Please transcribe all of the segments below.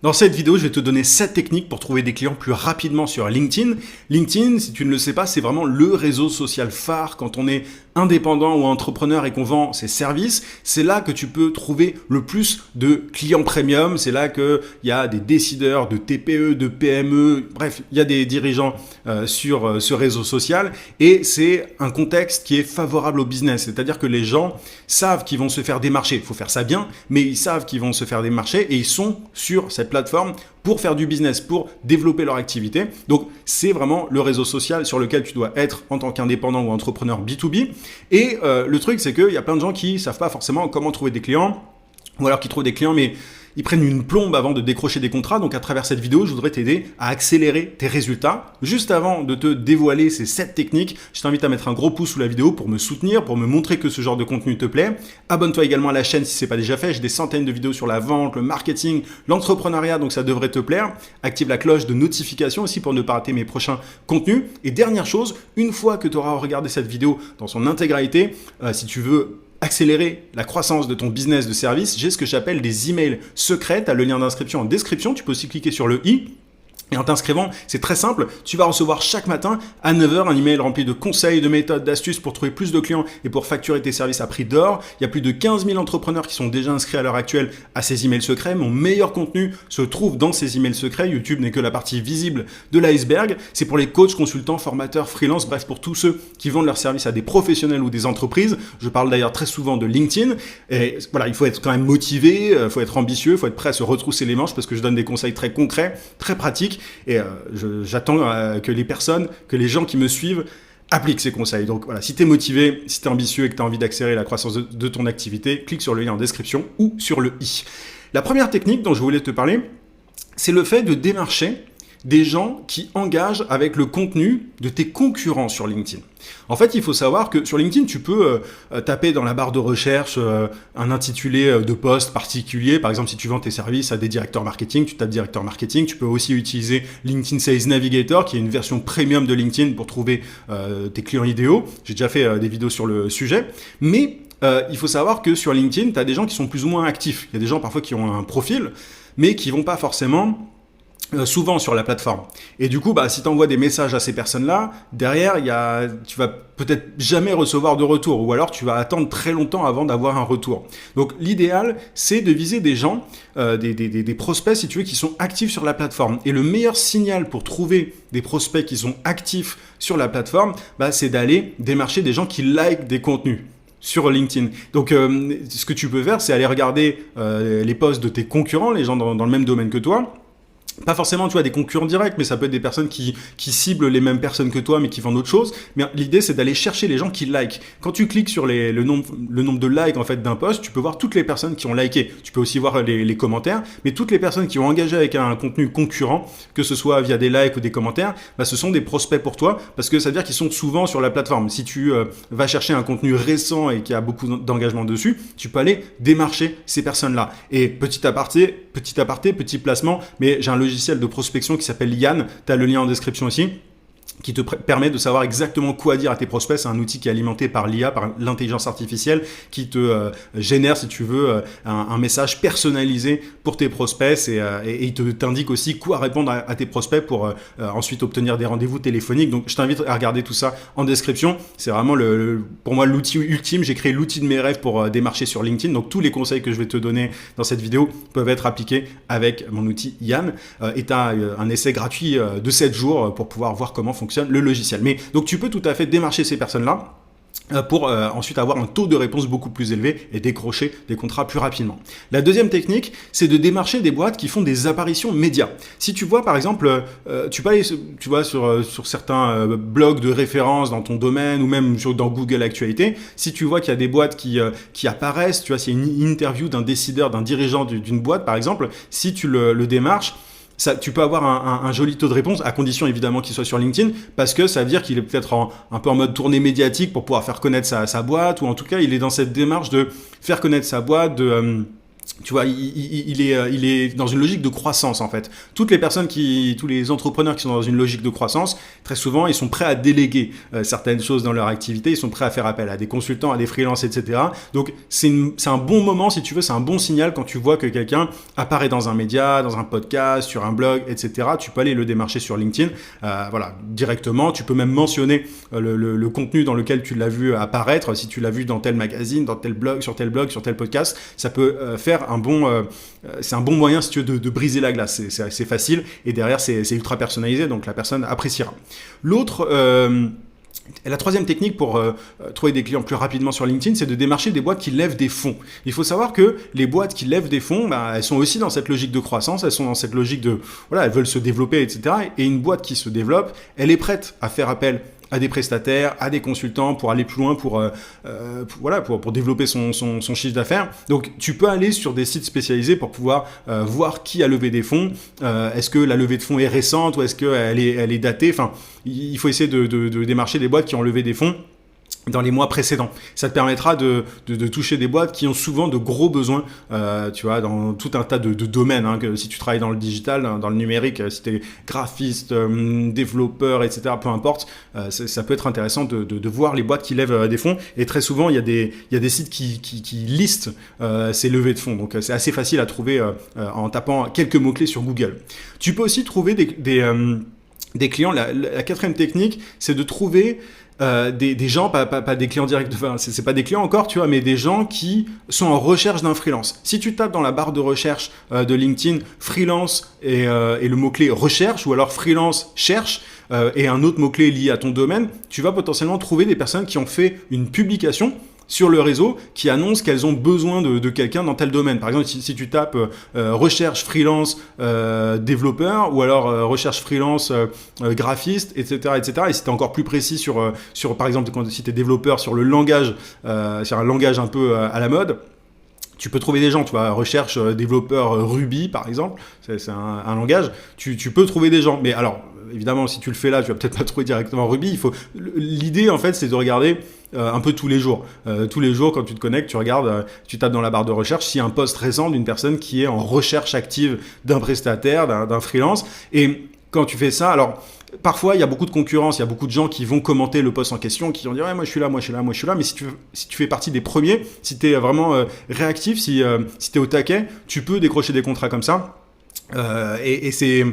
Dans cette vidéo, je vais te donner 7 techniques pour trouver des clients plus rapidement sur LinkedIn. LinkedIn, si tu ne le sais pas, c'est vraiment le réseau social phare quand on est indépendant ou entrepreneur et qu'on vend ses services. C'est là que tu peux trouver le plus de clients premium. C'est là qu'il y a des décideurs de TPE, de PME. Bref, il y a des dirigeants sur ce réseau social et c'est un contexte qui est favorable au business. C'est-à-dire que les gens savent qu'ils vont se faire démarcher. Il faut faire ça bien, mais ils savent qu'ils vont se faire démarcher et ils sont sur cette plateforme pour faire du business, pour développer leur activité. Donc, c'est vraiment le réseau social sur lequel tu dois être en tant qu'indépendant ou entrepreneur B2B. Et le truc, c'est qu'il y a plein de gens qui ne savent pas forcément comment trouver des clients, ou alors qui trouvent des clients, mais ils prennent une plombe avant de décrocher des contrats. Donc, à travers cette vidéo, je voudrais t'aider à accélérer tes résultats. Juste avant de te dévoiler ces 7 techniques, je t'invite à mettre un gros pouce sous la vidéo pour me soutenir, pour me montrer que ce genre de contenu te plaît. Abonne-toi également à la chaîne si ce n'est pas déjà fait. J'ai des centaines de vidéos sur la vente, le marketing, l'entrepreneuriat, donc ça devrait te plaire. Active la cloche de notification aussi pour ne pas rater mes prochains contenus. Et dernière chose, une fois que tu auras regardé cette vidéo dans son intégralité, si tu veux accélérer la croissance de ton business de service, j'ai ce que j'appelle des emails secrets. Tu as le lien d'inscription en description. Tu peux aussi cliquer sur le i. Et en t'inscrivant, c'est très simple, tu vas recevoir chaque matin à 9 h un email rempli de conseils, de méthodes, d'astuces pour trouver plus de clients et pour facturer tes services à prix d'or. Il y a plus de 15 000 entrepreneurs qui sont déjà inscrits à l'heure actuelle à ces emails secrets. Mon meilleur contenu se trouve dans ces emails secrets. YouTube n'est que la partie visible de l'iceberg. C'est pour les coachs, consultants, formateurs, freelance, bref, pour tous ceux qui vendent leurs services à des professionnels ou des entreprises. Je parle d'ailleurs très souvent de LinkedIn. Et voilà, il faut être quand même motivé, il faut être ambitieux, il faut être prêt à se retrousser les manches parce que je donne des conseils très concrets, très pratiques. Et j'attends que les gens qui me suivent appliquent ces conseils. Donc voilà, si tu es motivé, si tu es ambitieux et que tu as envie d'accélérer la croissance de ton activité, clique sur le lien en description ou sur le i. La première technique dont je voulais te parler, c'est le fait de démarcher des gens qui engagent avec le contenu de tes concurrents sur LinkedIn. En fait, il faut savoir que sur LinkedIn, tu peux taper dans la barre de recherche un intitulé de poste particulier. Par exemple, si tu vends tes services à des directeurs marketing, tu tapes directeur marketing. Tu peux aussi utiliser LinkedIn Sales Navigator, qui est une version premium de LinkedIn pour trouver tes clients idéaux. J'ai déjà fait des vidéos sur le sujet. Mais il faut savoir que sur LinkedIn, tu as des gens qui sont plus ou moins actifs. Il y a des gens parfois qui ont un profil, mais qui vont pas forcément souvent sur la plateforme. Et du coup, si tu envoies des messages à ces personnes-là, derrière, tu vas peut-être jamais recevoir de retour ou alors tu vas attendre très longtemps avant d'avoir un retour. Donc, l'idéal, c'est de viser des gens, des prospects, si tu veux, qui sont actifs sur la plateforme. Et le meilleur signal pour trouver des prospects qui sont actifs sur la plateforme, c'est d'aller démarcher des gens qui likent des contenus sur LinkedIn. Donc, ce que tu peux faire, c'est aller regarder les posts de tes concurrents, les gens dans le même domaine que toi. Pas forcément, tu vois, des concurrents directs, mais ça peut être des personnes qui ciblent les mêmes personnes que toi, mais qui vendent autre chose. Mais l'idée, c'est d'aller chercher les gens qui likent. Quand tu cliques sur le nombre de likes en fait d'un post, tu peux voir toutes les personnes qui ont liké. Tu peux aussi voir les commentaires, mais toutes les personnes qui ont engagé avec un contenu concurrent, que ce soit via des likes ou des commentaires, ce sont des prospects pour toi, parce que ça veut dire qu'ils sont souvent sur la plateforme. Si tu vas chercher un contenu récent et qui a beaucoup d'engagement dessus, tu peux aller démarcher ces personnes-là. Et petit aparté, petit placement, mais j'ai un logiciel de prospection qui s'appelle Yann, tu as le lien en description aussi, qui te permet de savoir exactement quoi dire à tes prospects. C'est un outil qui est alimenté par l'IA, par l'intelligence artificielle, qui te génère, si tu veux, un message personnalisé pour tes prospects et il t'indique aussi quoi répondre à tes prospects pour ensuite obtenir des rendez-vous téléphoniques. Donc, je t'invite à regarder tout ça en description. C'est vraiment, pour moi, l'outil ultime. J'ai créé l'outil de mes rêves pour démarcher sur LinkedIn. Donc, tous les conseils que je vais te donner dans cette vidéo peuvent être appliqués avec mon outil Yann. Et tu as un essai gratuit de 7 jours pour pouvoir voir comment fonctionne le logiciel. Mais donc tu peux tout à fait démarcher ces personnes-là pour ensuite avoir un taux de réponse beaucoup plus élevé et décrocher des contrats plus rapidement. La deuxième technique, c'est de démarcher des boîtes qui font des apparitions médias. Si tu vois par exemple, tu peux aller sur certains blogs de référence dans ton domaine ou même dans Google Actualité, si tu vois qu'il y a des boîtes qui apparaissent, tu vois, s'il y a une interview d'un décideur, d'un dirigeant d'une boîte par exemple, si tu le démarches, tu peux avoir un joli taux de réponse, à condition évidemment qu'il soit sur LinkedIn, parce que ça veut dire qu'il est peut-être un peu en mode tournée médiatique pour pouvoir faire connaître sa boîte, ou en tout cas il est dans cette démarche de faire connaître sa boîte, tu vois, il est dans une logique de croissance en fait. Tous les entrepreneurs qui sont dans une logique de croissance, très souvent, ils sont prêts à déléguer certaines choses dans leur activité, ils sont prêts à faire appel à des consultants, à des freelances, etc. Donc c'est un bon moment, si tu veux, c'est un bon signal quand tu vois que quelqu'un apparaît dans un média, dans un podcast, sur un blog, etc. Tu peux aller le démarcher sur LinkedIn, voilà, directement. Tu peux même mentionner le contenu dans lequel tu l'as vu apparaître. Si tu l'as vu dans tel magazine, dans tel blog, sur tel podcast, ça peut faire c'est un bon moyen si tu veux de briser la glace. C'est facile et derrière c'est ultra personnalisé, donc la personne appréciera. La troisième technique pour trouver des clients plus rapidement sur LinkedIn, c'est de démarcher des boîtes qui lèvent des fonds. Il faut savoir que les boîtes qui lèvent des fonds, elles sont aussi dans cette logique de croissance, elles sont dans cette logique de, voilà, elles veulent se développer, etc. Et une boîte qui se développe, elle est prête à faire appel à des prestataires, à des consultants pour aller plus loin, pour développer son chiffre d'affaires. Donc tu peux aller sur des sites spécialisés pour pouvoir voir qui a levé des fonds. Est-ce que la levée de fonds est récente ou est-ce qu'elle est datée? Enfin, il faut essayer de démarcher des boîtes qui ont levé des fonds dans les mois précédents. Ça te permettra de toucher des boîtes qui ont souvent de gros besoins, tu vois, dans tout un tas de domaines. Que si tu travailles dans le digital, dans le numérique, si tu es graphiste, développeur, etc., peu importe, ça peut être intéressant de voir les boîtes qui lèvent des fonds. Et très souvent, il y a des sites qui listent ces levées de fonds. Donc, c'est assez facile à trouver en tapant quelques mots-clés sur Google. Tu peux aussi trouver des clients. La quatrième technique, c'est de trouver des gens, pas des clients directs, enfin, c'est pas des clients encore, tu vois, mais des gens qui sont en recherche d'un freelance. Si tu tapes dans la barre de recherche de LinkedIn freelance et le mot-clé recherche, ou alors freelance cherche, et un autre mot-clé lié à ton domaine, tu vas potentiellement trouver des personnes qui ont fait une publication sur le réseau qui annonce qu'elles ont besoin de quelqu'un dans tel domaine. Par exemple, si tu tapes recherche freelance développeur, ou alors recherche freelance graphiste, etc., etc. Et si tu es encore plus précis sur par exemple, si tu es développeur sur le langage, sur un langage un peu à la mode, tu peux trouver des gens, tu vois, recherche développeur Ruby par exemple, c'est un langage, tu peux trouver des gens. Mais alors, évidemment, si tu le fais là, tu vas peut-être pas trouver directement Ruby. L'idée en fait, c'est de regarder un peu tous les jours. Tous les jours, quand tu te connectes, tu regardes, tu tapes dans la barre de recherche s'il y a un post récent d'une personne qui est en recherche active d'un prestataire, d'un freelance. Et quand tu fais ça, alors parfois il y a beaucoup de concurrence, il y a beaucoup de gens qui vont commenter le post en question, qui vont dire ouais, moi je suis là, mais si tu fais partie des premiers, si tu es vraiment réactif, si tu es au taquet, tu peux décrocher des contrats comme ça. Et c'est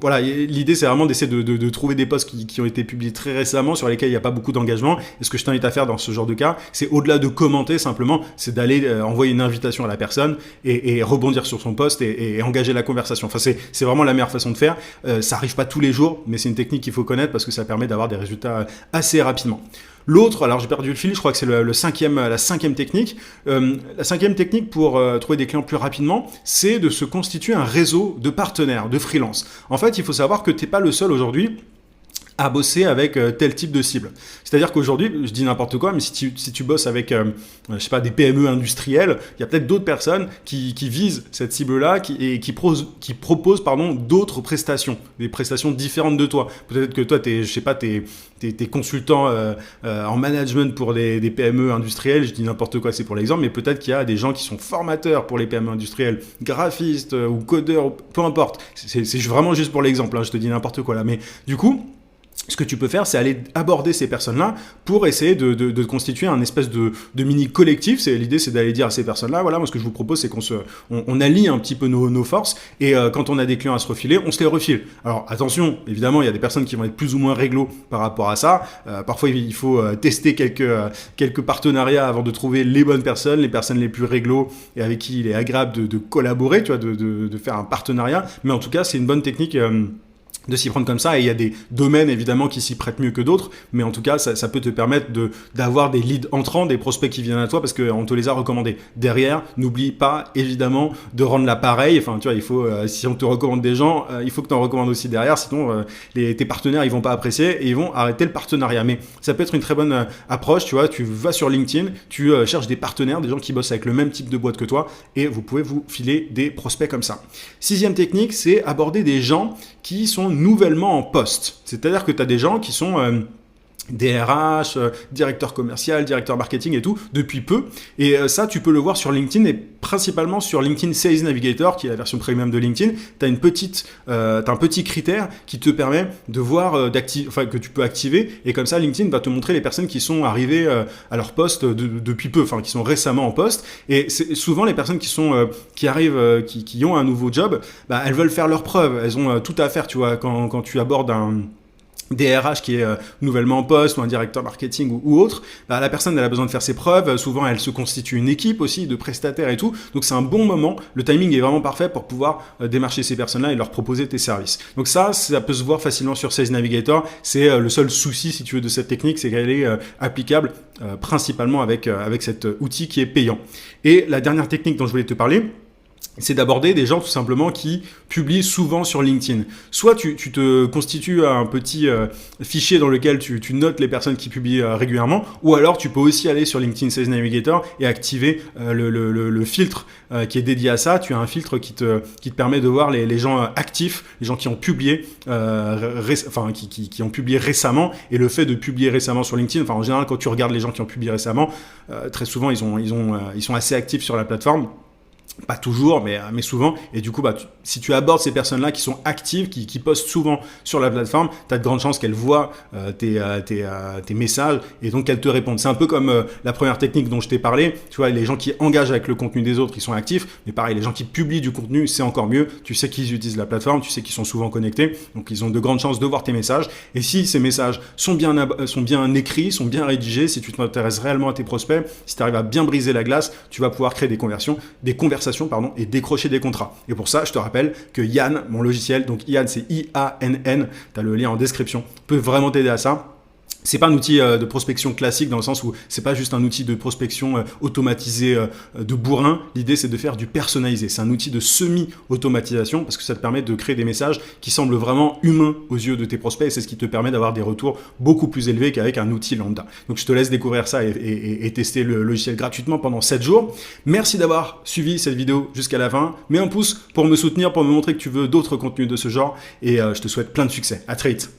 voilà, l'idée c'est vraiment d'essayer de trouver des posts qui ont été publiés très récemment, sur lesquels il n'y a pas beaucoup d'engagement. Et ce que je t'invite à faire dans ce genre de cas, c'est au-delà de commenter simplement, c'est d'aller envoyer une invitation à la personne et rebondir sur son post et engager la conversation. Enfin, c'est vraiment la meilleure façon de faire. Ça arrive pas tous les jours, mais c'est une technique qu'il faut connaître parce que ça permet d'avoir des résultats assez rapidement. L'autre, alors j'ai perdu le fil, je crois que c'est la cinquième technique. La cinquième technique pour trouver des clients plus rapidement, c'est de se constituer un réseau de partenaires, de freelance. En fait, il faut savoir que tu n'es pas le seul aujourd'hui à bosser avec tel type de cible. C'est-à-dire qu'aujourd'hui, je dis n'importe quoi, mais si tu bosses avec je sais pas, des PME industrielles, il y a peut-être d'autres personnes qui visent cette cible-là et qui proposent d'autres prestations, des prestations différentes de toi. Peut-être que toi, t'es consultant en management pour des PME industrielles, je dis n'importe quoi, c'est pour l'exemple, mais peut-être qu'il y a des gens qui sont formateurs pour les PME industrielles, graphistes ou codeurs, peu importe. C'est vraiment juste pour l'exemple, hein, je te dis n'importe quoi là. Mais du coup, ce que tu peux faire, c'est aller aborder ces personnes-là pour essayer de constituer un espèce de mini collectif. L'idée, c'est d'aller dire à ces personnes-là, voilà, moi ce que je vous propose, c'est qu'on allie un petit peu nos forces et quand on a des clients à se refiler, on se les refile. Alors attention, évidemment, il y a des personnes qui vont être plus ou moins réglo par rapport à ça. Parfois, il faut tester quelques partenariats avant de trouver les bonnes personnes, les personnes les plus réglo et avec qui il est agréable de collaborer, tu vois, de faire un partenariat. Mais en tout cas, c'est une bonne technique de s'y prendre comme ça, et il y a des domaines évidemment qui s'y prêtent mieux que d'autres, mais en tout cas ça peut te permettre d'avoir des leads entrants, des prospects qui viennent à toi parce qu'on te les a recommandés. Derrière, n'oublie pas évidemment de rendre l'appareil, enfin tu vois, il faut, si on te recommande des gens, il faut que tu en recommandes aussi derrière, sinon tes partenaires ils vont pas apprécier et ils vont arrêter le partenariat. Mais ça peut être une très bonne approche, tu vois, tu vas sur LinkedIn, tu cherches des partenaires, des gens qui bossent avec le même type de boîte que toi, et vous pouvez vous filer des prospects comme ça. Sixième technique, c'est aborder des gens qui sont nouvellement en poste. C'est-à-dire que tu as des gens qui sont DRH, directeur commercial, directeur marketing et tout, depuis peu. Et ça, tu peux le voir sur LinkedIn et principalement sur LinkedIn Sales Navigator, qui est la version premium de LinkedIn. Tu as un petit critère qui te permet de voir que tu peux activer. Et comme ça, LinkedIn va te montrer les personnes qui sont arrivées à leur poste depuis peu, enfin qui sont récemment en poste. Et c'est souvent les personnes qui arrivent, qui ont un nouveau job, bah, elles veulent faire leurs preuves. Elles ont tout à faire, tu vois, quand tu abordes un DRH qui est nouvellement en poste ou un directeur marketing ou autre, bah, la personne elle a besoin de faire ses preuves, souvent elle se constitue une équipe aussi de prestataires et tout, donc c'est un bon moment, le timing est vraiment parfait pour pouvoir démarcher ces personnes-là et leur proposer tes services. Donc ça peut se voir facilement sur Sales Navigator, c'est le seul souci si tu veux de cette technique, c'est qu'elle est applicable principalement avec cet outil qui est payant. Et la dernière technique dont je voulais te parler, c'est d'aborder des gens tout simplement qui publient souvent sur LinkedIn. Soit tu te constitues un petit fichier dans lequel tu notes les personnes qui publient régulièrement, ou alors tu peux aussi aller sur LinkedIn Sales Navigator et activer le filtre qui est dédié à ça. Tu as un filtre qui te permet de voir les gens actifs, les gens qui ont publié, qui ont publié récemment. Et le fait de publier récemment sur LinkedIn, en général quand tu regardes les gens qui ont publié récemment, très souvent ils sont assez actifs sur la plateforme. Pas toujours, mais souvent. Et du coup, si tu abordes ces personnes-là qui sont actives, qui postent souvent sur la plateforme, tu as de grandes chances qu'elles voient tes messages et donc qu'elles te répondent. C'est un peu comme la première technique dont je t'ai parlé. Tu vois, les gens qui engagent avec le contenu des autres, ils sont actifs. Mais pareil, les gens qui publient du contenu, c'est encore mieux. Tu sais qu'ils utilisent la plateforme, tu sais qu'ils sont souvent connectés. Donc, ils ont de grandes chances de voir tes messages. Et si ces messages sont bien écrits, sont bien rédigés, si tu t'intéresses réellement à tes prospects, si tu arrives à bien briser la glace, tu vas pouvoir créer des conversations et décrocher des contrats. Et pour ça, je te rappelle que Yann, mon logiciel, donc Yann, c'est I-A-N-N, tu as le lien en description, peut vraiment t'aider à ça. C'est pas un outil de prospection classique dans le sens où c'est pas juste un outil de prospection automatisé de bourrin. L'idée, c'est de faire du personnalisé. C'est un outil de semi-automatisation parce que ça te permet de créer des messages qui semblent vraiment humains aux yeux de tes prospects et c'est ce qui te permet d'avoir des retours beaucoup plus élevés qu'avec un outil lambda. Donc, je te laisse découvrir ça et tester le logiciel gratuitement pendant 7 jours. Merci d'avoir suivi cette vidéo jusqu'à la fin. Mets un pouce pour me soutenir, pour me montrer que tu veux d'autres contenus de ce genre et je te souhaite plein de succès. À très vite.